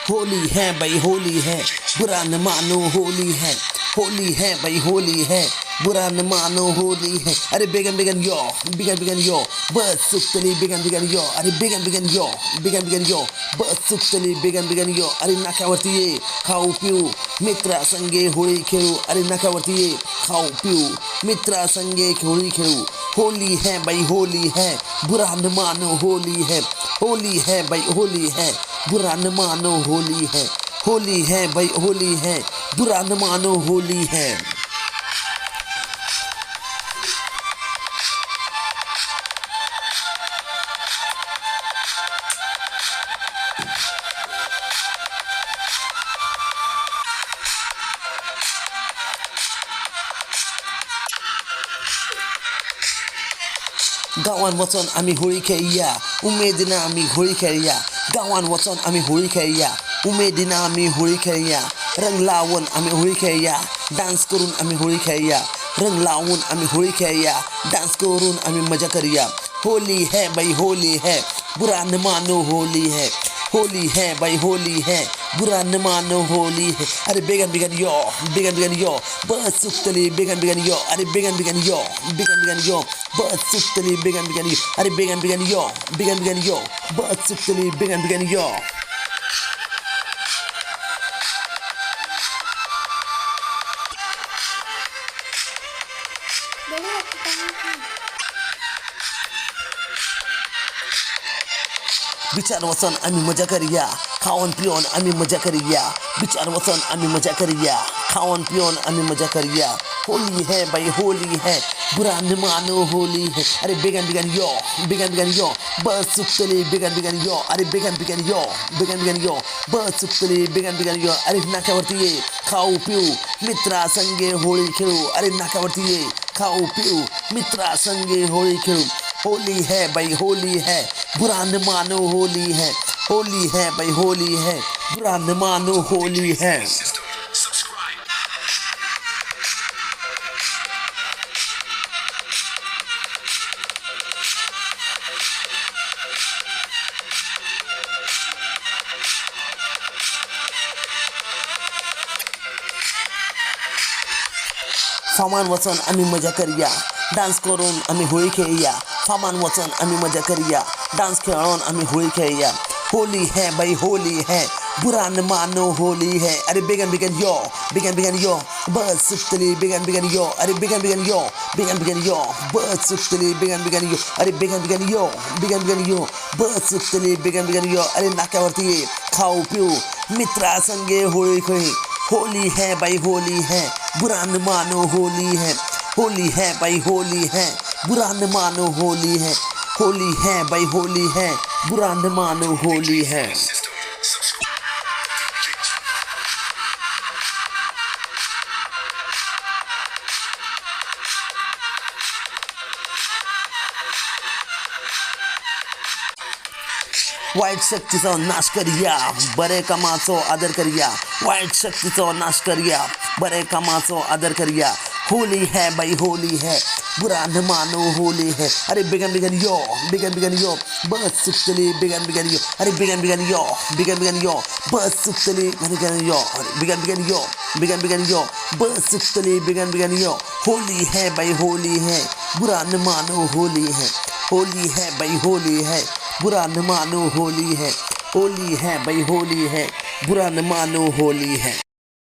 Holy है भाई Holy है, बुरा न मानो होली है भाई होली है, बुरा न मानो होली है. अरे बिगन यो, बस सुतली बिगन यो, अरे बिगन यो, बस सुतली बिगन यो. अरे नाक्यावरती ये खाऊ पिऊ मित्रा संगे होळी खेळू. अरे नाक्यावरती ये खाऊ पिऊ मित्रा संगे होळी खेळू. होली है भाई होली है, बुरा न मानो होली है भाई होली है, बुरा न मानो होली है भाई होली है, बुरा न मानो होली है. गावान वचन आम्ही होळी खेळूया, उमेदीनं आम्ही होळी खेळूया. गावान वचन आम्ही होळी खेळूया, उमेदीनं आम्ही होळी खेळूया. रंग लावून आम्ही होळी खेळूया, डान्स करून आम्ही होळी खेळूया. रंग लावून आम्ही होळी खेळूया, डान्स करून आम्ही मजा करूया. होली है भाई होली है, बुरा न मानो होली है. होली है भाई होली है, बुरा न मानो होली है. अरे बिगन यो, बस सुतली बिगन यो. अरे बिगन यो, बस सुतली बिगन यो. अरे बिगन यो, बस सुतली बिगन यो. विचार वचन आम्ही मजा करूया, खाऊन पिऊन आम्ही मजा करूया. विचार वचन आम्ही मजा करूया, खाऊन पिऊन आम्ही मजा करूया. होली है भाई होली है, बुरा न मानो होली है. अरे बिगन यो, बस सुतली बिगन यो. अरे बिगन यो, बस सुतली बिगन यो. अरे नाक्यावरती ये खाऊ पिऊ मित्रा संगे होळी खेळू. अरे नाक्यावरती ये खाऊ पिऊ मित्रा संगे होळी खेळू. होली है भाई होली है, बुरा न मानो होली है. होली है भाई होली है, बुरा न मानो होली है. फामान वचन आम्ही मजा करूया, डान्स करून आम्ही होळी खेळूया. फामान वचन आम्ही मजा करूया, डान्स खेळून आम्ही होळी खेळूया. होली है भाई होली है, बुरा न मानो होली है. अरे बिगन यो, बस सुतली बिगन यो. अरे बिगन यो, बस सुतली बिगन यो. अरे बिगन यो, बस सुतली बिगन यो. अरे नाक्यावरती ये खाऊ पिऊ मित्रा संगे होळी खेळू. होली है भाई होली है, बुरा न मानो होली है. होली है भाई होली है, बुरा न मानो होली है. होली है भाई होली है, बुरा न मानो होली है. वाईट शक्तीचा नाश करूया, बरे कामाचो आदर करूया. वाईट शक्तीचा नाश करूया, बरे कामाचो आदर करूया. होली है भाई होली है, बुरा न मानो होली है. अरे बिगन यो, बस सुतली बिगन यो. अरे बिगन यो, बस सुतली बिगन यो. बिगन यो, बस सुतली बिगन यो. होली है भाई होली है, बुरा न मानो होली है. होली है भाई होली है, बुरा न मानो होली है. होली है भाई होली है, बुरा न मानो होली है.